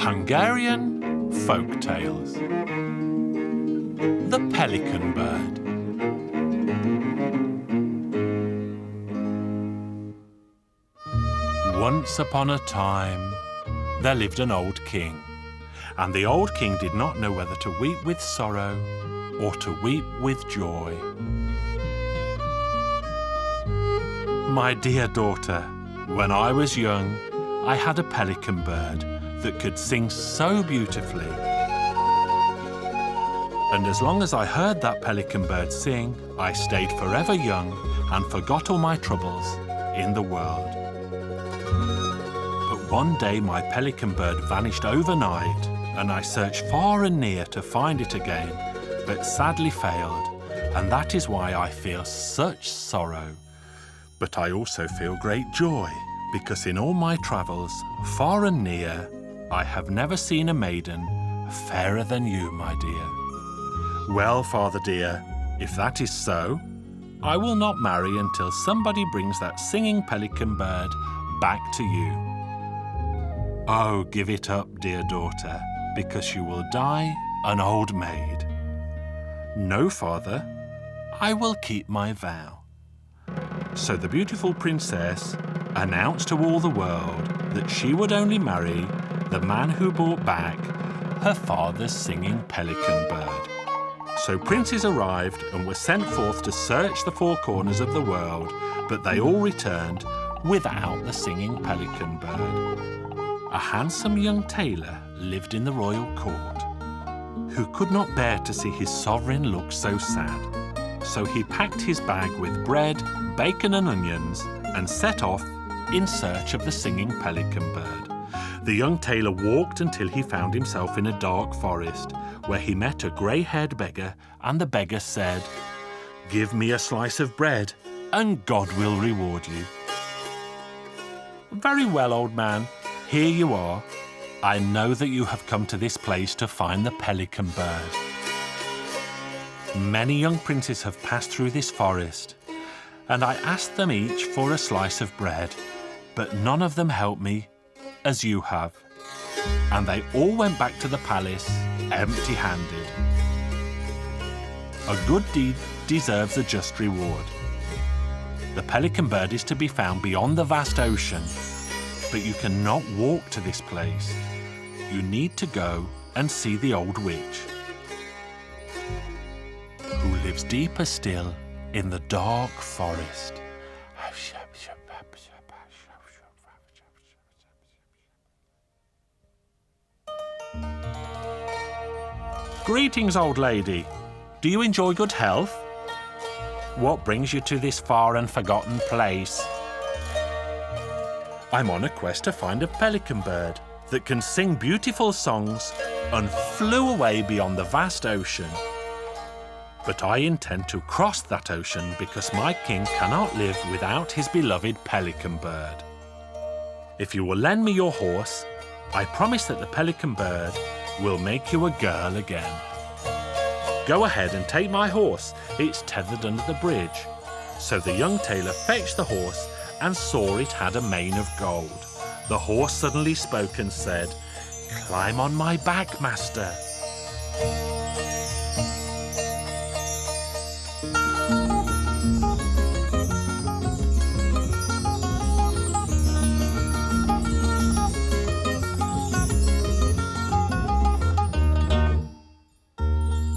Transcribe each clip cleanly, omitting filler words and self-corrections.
Hungarian Folk Tales. The Pelican Bird. Once upon a time, there lived an old king, and the old king did not know whether to weep with sorrow or to weep with joy. My dear daughter, when I was young, I had a pelican bird that could sing so beautifully. And as long as I heard that pelican bird sing, I stayed forever young and forgot all my troubles in the world. But one day my pelican bird vanished overnight, and I searched far and near to find it again, but sadly failed, and that is why I feel such sorrow. But I also feel great joy, because in all my travels, far and near, I have never seen a maiden fairer than you, my dear. Well, Father dear, if that is so, I will not marry until somebody brings that singing pelican bird back to you. Oh, give it up, dear daughter, because you will die an old maid. No, Father, I will keep my vow. So the beautiful princess announced to all the world that she would only marry the man who brought back her father's singing pelican bird. So princes arrived and were sent forth to search the four corners of the world, but they all returned without the singing pelican bird. A handsome young tailor lived in the royal court, who could not bear to see his sovereign look so sad. So he packed his bag with bread, bacon and onions and set off in search of the singing pelican bird. The young tailor walked until he found himself in a dark forest, where he met a grey-haired beggar, and the beggar said, "Give me a slice of bread, and God will reward you." "Very well, old man, here you are. I know that you have come to this place to find the pelican bird. Many young princes have passed through this forest, and I asked them each for a slice of bread, but none of them helped me as you have, and they all went back to the palace empty-handed. A good deed deserves a just reward. The pelican bird is to be found beyond the vast ocean, but you cannot walk to this place. You need to go and see the old witch, who lives deeper still in the dark forest." "Greetings, old lady. Do you enjoy good health? What brings you to this far and forgotten place?" "I'm on a quest to find a pelican bird that can sing beautiful songs and flew away beyond the vast ocean. But I intend to cross that ocean because my king cannot live without his beloved pelican bird. If you will lend me your horse, I promise that the pelican bird will make you a girl again." "Go ahead and take my horse. It's tethered under the bridge." So the young tailor fetched the horse and saw it had a mane of gold. The horse suddenly spoke and said, "Climb on my back, master."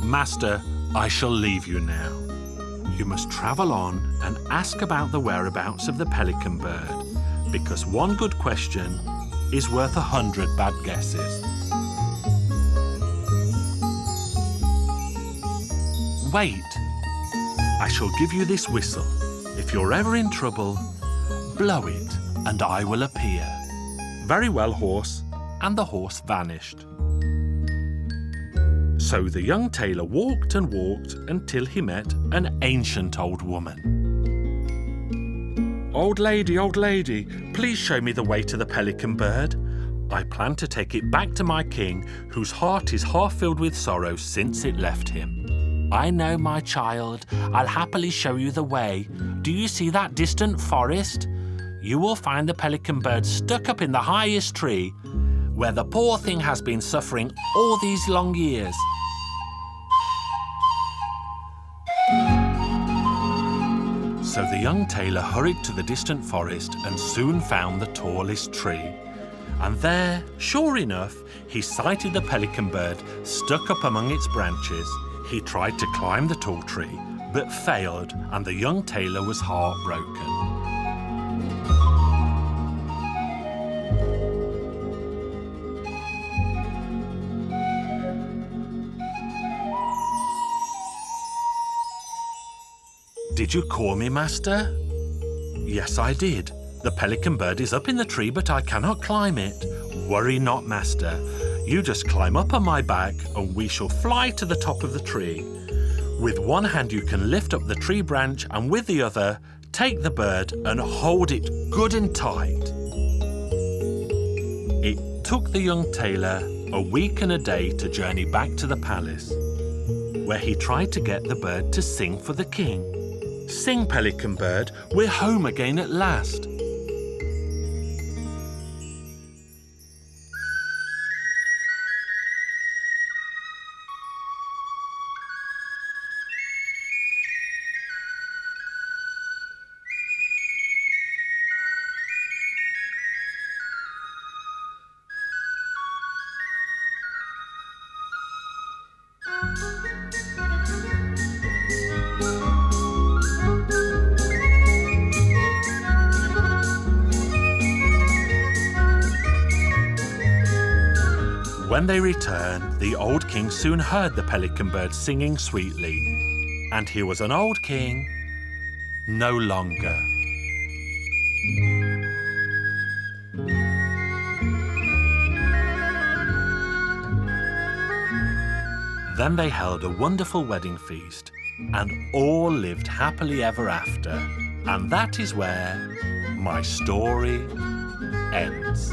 "Master, I shall leave you now. You must travel on and ask about the whereabouts of the pelican bird, because one good question is worth 100 bad guesses." "Wait, I shall give you this whistle. If you're ever in trouble, blow it and I will appear." "Very well, horse," and the horse vanished. So the young tailor walked and walked until he met an ancient old woman. Old lady, please show me the way to the pelican bird. I plan to take it back to my king, whose heart is half filled with sorrow since it left him." "I know, my child. I'll happily show you the way. Do you see that distant forest? You will find the pelican bird stuck up in the highest tree. where the poor thing has been suffering all these long years. So the young tailor hurried to the distant forest and soon found the tallest tree. And there, sure enough, he sighted the pelican bird stuck up among its branches. He tried to climb the tall tree, but failed, and the young tailor was heartbroken. Did you call me, master? Yes, I did. The pelican bird is up in the tree, but I cannot climb it. Worry not, master. You just climb up on my back, and we shall fly to the top of the tree. With one hand you can lift up the tree branch, and with the other, take the bird and hold it good and tight. It took the young tailor a week and a day to journey back to the palace, where he tried to get the bird to sing for the king. Sing, Pelican Bird, we're home again at last. When they returned, the old king soon heard the pelican bird singing sweetly, and he was an old king no longer. Then they held a wonderful wedding feast, and all lived happily ever after. And that is where my story ends.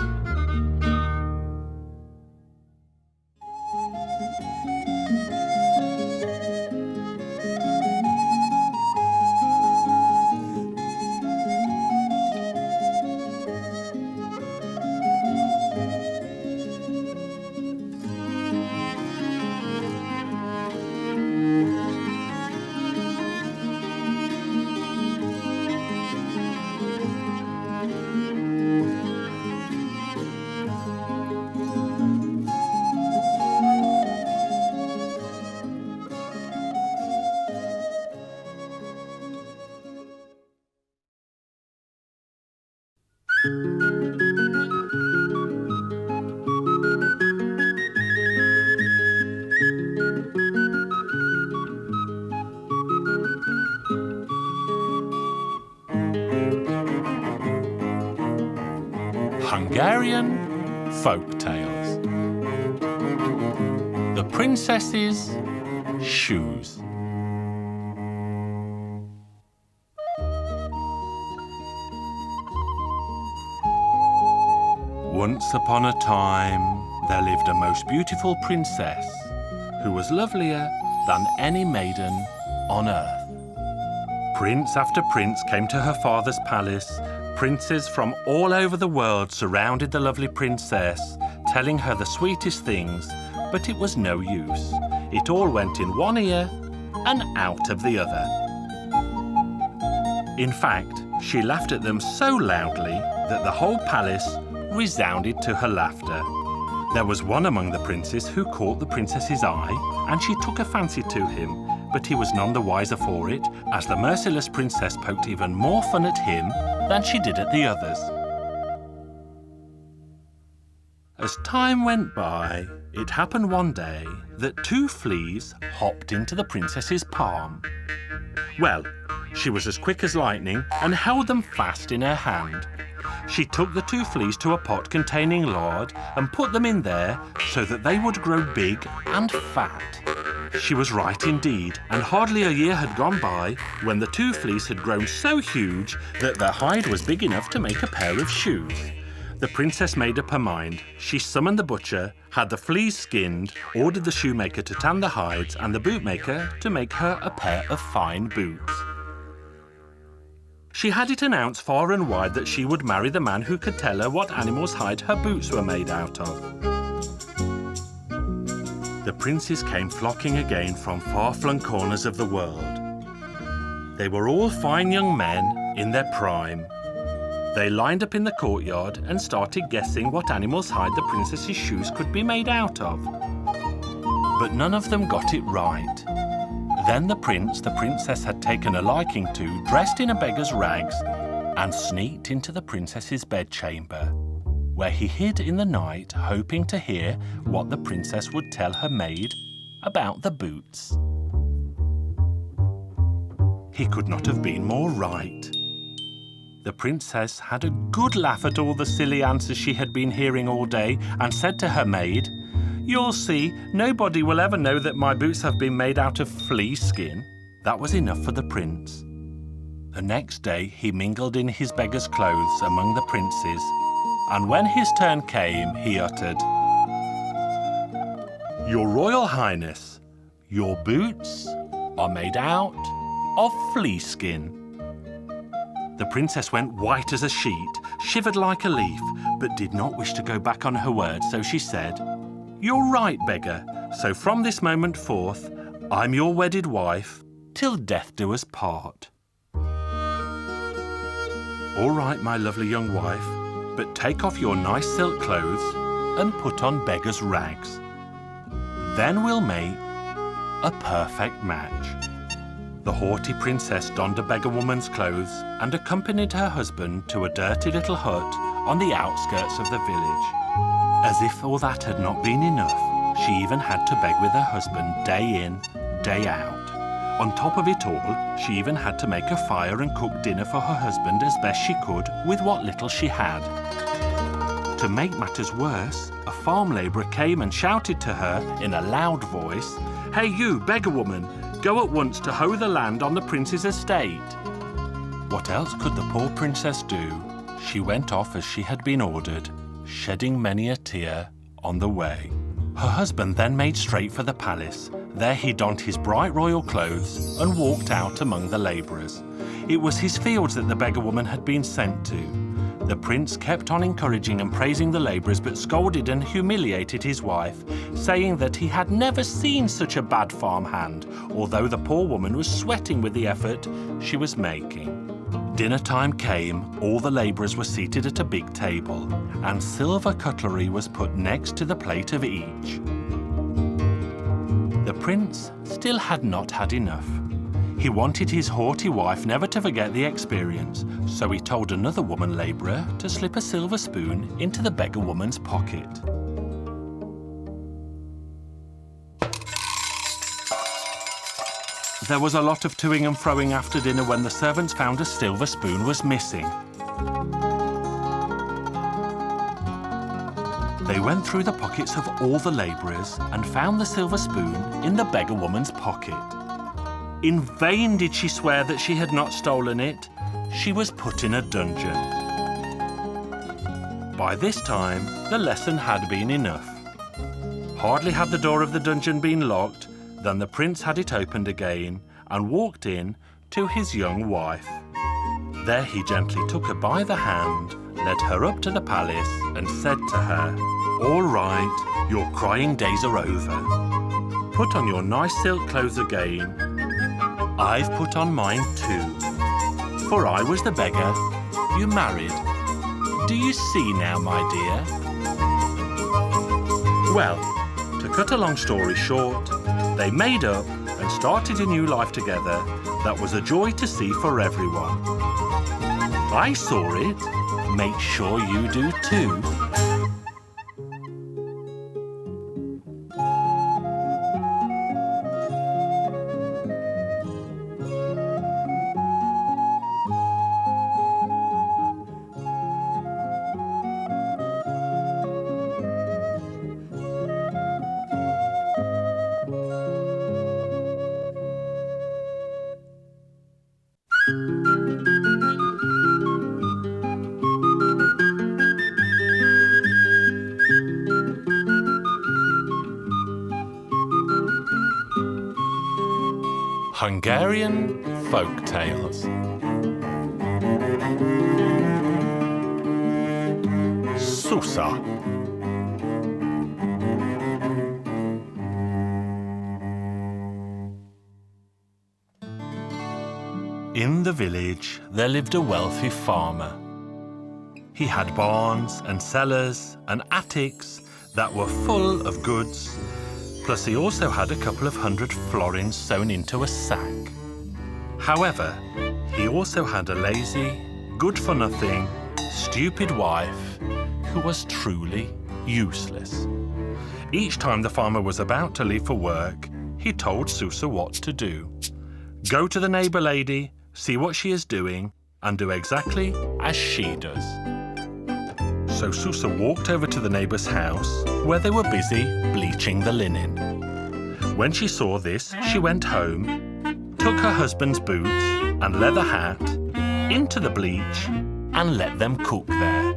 Hungarian Folk Tales. The Princess's Shoes. Once upon a time, there lived a most beautiful princess who was lovelier than any maiden on earth. Prince after prince came to her father's palace. Princes from all over the world surrounded the lovely princess, telling her the sweetest things, but it was no use. It all went in one ear and out of the other. In fact, she laughed at them so loudly that the whole palace resounded to her laughter. There was one among the princes who caught the princess's eye, and she took a fancy to him, but he was none the wiser for it, as the merciless princess poked even more fun at him than she did at the others. As time went by, it happened one day that two fleas hopped into the princess's palm. Well, she was as quick as lightning and held them fast in her hand. She took the two fleas to a pot containing lard and put them in there so that they would grow big and fat. She was right indeed, and hardly a year had gone by when the two fleas had grown so huge that their hide was big enough to make a pair of shoes. The princess made up her mind. She summoned the butcher, had the fleas skinned, ordered the shoemaker to tan the hides, and the bootmaker to make her a pair of fine boots. She had it announced far and wide that she would marry the man who could tell her what animal's hide her boots were made out of. The princes came flocking again from far-flung corners of the world. They were all fine young men in their prime. They lined up in the courtyard and started guessing what animal's hide the princess's shoes could be made out of. But none of them got it right. Then the princess had taken a liking to, dressed in a beggar's rags, and sneaked into the princess's bedchamber, where he hid in the night, hoping to hear what the princess would tell her maid about the boots. He could not have been more right. The princess had a good laugh at all the silly answers she had been hearing all day and said to her maid, "You'll see, nobody will ever know that my boots have been made out of flea skin." That was enough for the prince. The next day he mingled in his beggar's clothes among the princes, and when his turn came, he uttered, "Your Royal Highness, your boots are made out of flea skin." The princess went white as a sheet, shivered like a leaf, but did not wish to go back on her word, so she said, "You're right, beggar, so from this moment forth, I'm your wedded wife, till death do us part." "All right, my lovely young wife, but take off your nice silk clothes and put on beggar's rags. Then we'll make a perfect match." The haughty princess donned a beggar woman's clothes and accompanied her husband to a dirty little hut on the outskirts of the village. As if all that had not been enough, she even had to beg with her husband day in, day out. On top of it all, she even had to make a fire and cook dinner for her husband as best she could with what little she had. To make matters worse, a farm labourer came and shouted to her in a loud voice, "Hey you, beggar woman, go at once to hoe the land on the prince's estate." What else could the poor princess do? She went off as she had been ordered, shedding many a tear on the way. Her husband then made straight for the palace. There he donned his bright royal clothes and walked out among the labourers. It was his fields that the beggar woman had been sent to. The prince kept on encouraging and praising the labourers, but scolded and humiliated his wife, saying that he had never seen such a bad farmhand, although the poor woman was sweating with the effort she was making. Dinner time came, all the labourers were seated at a big table, and silver cutlery was put next to the plate of each. The prince still had not had enough. He wanted his haughty wife never to forget the experience, so he told another woman labourer to slip a silver spoon into the beggar woman's pocket. There was a lot of toing and froing after dinner when the servants found a silver spoon was missing. They went through the pockets of all the labourers and found the silver spoon in the beggar woman's pocket. In vain did she swear that she had not stolen it. She was put in a dungeon. By this time, the lesson had been enough. Hardly had the door of the dungeon been locked than the prince had it opened again and walked in to his young wife. There he gently took her by the hand, led her up to the palace and said to her, "All right, your crying days are over. Put on your nice silk clothes again. I've put on mine too, for I was the beggar you married. Do you see now, my dear?" Well, to cut a long story short, they made up and started a new life together that was a joy to see for everyone. I saw it. Make sure you do too. Hungarian Folk Tales. Susa. In the village, there lived a wealthy farmer. He had barns and cellars and attics that were full of goods, plus he also had a couple of 100 florins sewn into a sack. However, he also had a lazy, good-for-nothing, stupid wife who was truly useless. Each time the farmer was about to leave for work, he told Susa what to do. Go to the neighbour lady, see what she is doing, and do exactly as she does. So Susa walked over to the neighbour's house, where they were busy bleaching the linen. When she saw this, she went home, took her husband's boots and leather hat into the bleach and let them cook there.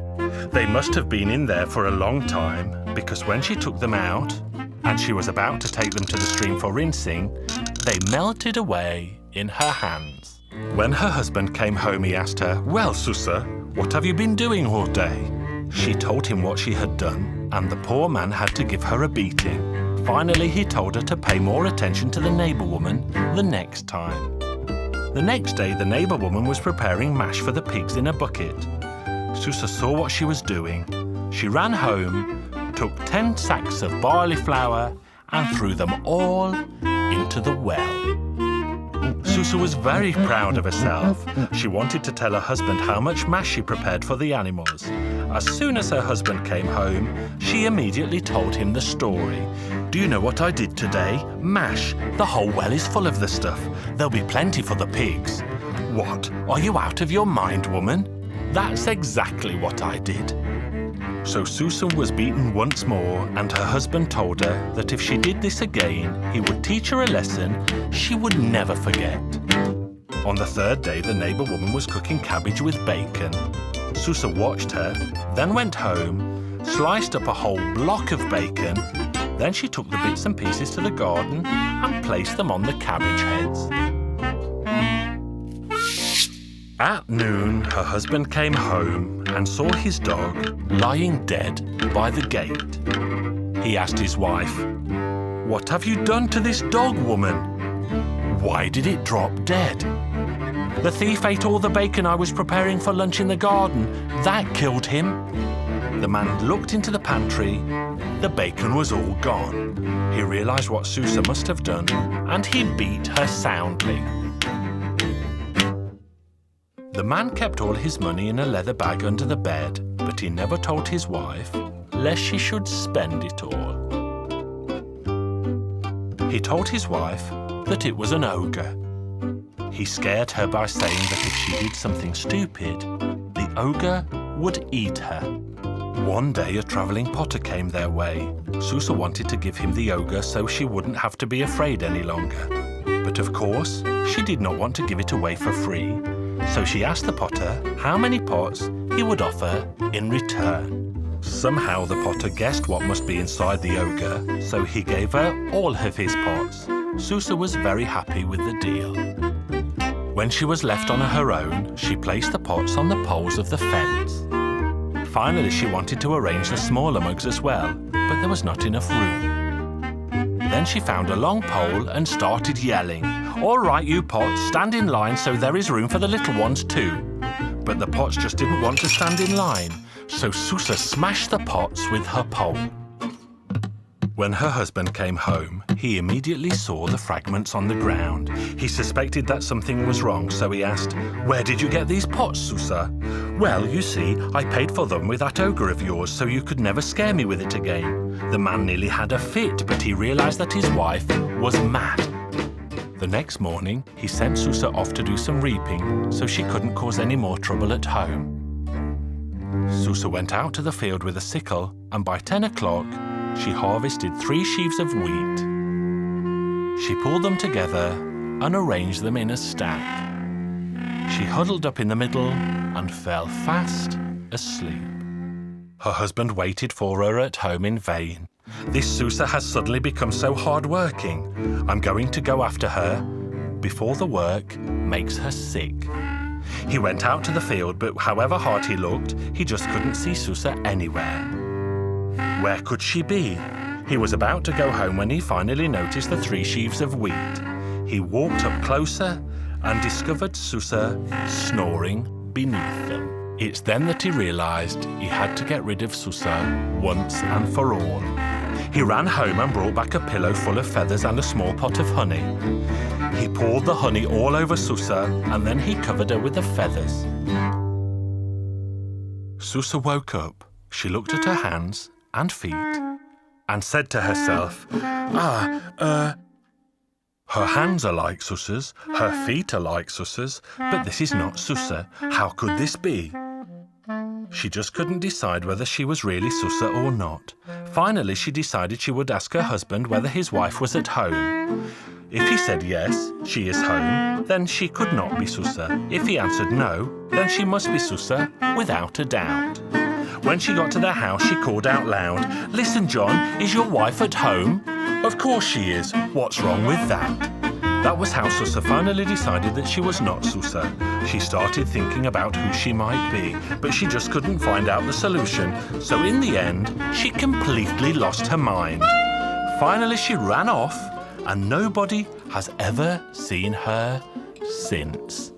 They must have been in there for a long time, because when she took them out and she was about to take them to the stream for rinsing, they melted away in her hands. When her husband came home, he asked her, "Well, Susa, what have you been doing all day?" She told him what she had done, and the poor man had to give her a beating. Finally, he told her to pay more attention to the neighbour woman the next time. The next day, the neighbour woman was preparing mash for the pigs in a bucket. Susa saw what she was doing. She ran home, took 10 sacks of barley flour and threw them all into the well. Susa was very proud of herself. She wanted to tell her husband how much mash she prepared for the animals. As soon as her husband came home, she immediately told him the story. "Do you know what I did today? Mash. The whole well is full of the stuff. There'll be plenty for the pigs." "What? Are you out of your mind, woman?" "That's exactly what I did." So Susa was beaten once more, and her husband told her that if she did this again, he would teach her a lesson she would never forget. On the third day, the neighbour woman was cooking cabbage with bacon. Susa watched her, then went home, sliced up a whole block of bacon. Then she took the bits and pieces to the garden and placed them on the cabbage heads. At noon, her husband came home and saw his dog lying dead by the gate. He asked his wife, "What have you done to this dog, woman? Why did it drop dead?" "The thief ate all the bacon I was preparing for lunch in the garden. That killed him." The man looked into the pantry. The bacon was all gone. He realised what Susa must have done, and he beat her soundly. The man kept all his money in a leather bag under the bed, but he never told his wife, lest she should spend it all. He told his wife that it was an ogre. He scared her by saying that if she did something stupid, the ogre would eat her. One day, a travelling potter came their way. Susa wanted to give him the ogre so she wouldn't have to be afraid any longer. But of course, she did not want to give it away for free. So she asked the potter how many pots he would offer in return. Somehow the potter guessed what must be inside the ogre, so he gave her all of his pots. Susa was very happy with the deal. When she was left on her own, she placed the pots on the poles of the fence. Finally, she wanted to arrange the smaller mugs as well, but there was not enough room. Then she found a long pole and started yelling, "All right, you pots, stand in line so there is room for the little ones too." But the pots just didn't want to stand in line, so Susa smashed the pots with her pole. When her husband came home, he immediately saw the fragments on the ground. He suspected that something was wrong, so he asked, "Where did you get these pots, Susa?" "Well, you see, I paid for them with that ogre of yours, so you could never scare me with it again." The man nearly had a fit, but he realised that his wife was mad. The next morning, he sent Susa off to do some reaping, so she couldn't cause any more trouble at home. Susa went out to the field with a sickle, and by 10 o'clock, she harvested 3 sheaves of wheat. She pulled them together and arranged them in a stack. She huddled up in the middle and fell fast asleep. Her husband waited for her at home in vain. "This Susa has suddenly become so hard-working. I'm going to go after her before the work makes her sick." He went out to the field, but however hard he looked, he just couldn't see Susa anywhere. Where could she be? He was about to go home when he finally noticed the 3 sheaves of wheat. He walked up closer and discovered Susa snoring beneath them. It's then that he realised he had to get rid of Susa once and for all. He ran home and brought back a pillow full of feathers and a small pot of honey. He poured the honey all over Susa and then he covered her with the feathers. Susa woke up. She looked at her hands and feet and said to herself, her hands are like Susa's, her feet are like Susa's, but this is not Susa. How could this be? She just couldn't decide whether she was really Susa or not. Finally, she decided she would ask her husband whether his wife was at home. If he said yes, she is home, then she could not be Susa. If he answered no, then she must be Susa without a doubt. When she got to the house, she called out loud, "Listen, John, is your wife at home?" "Of course she is. What's wrong with that?" That was how Susa finally decided that she was not Susa. She started thinking about who she might be, but she just couldn't find out the solution. So in the end, she completely lost her mind. Finally, she ran off, and nobody has ever seen her since.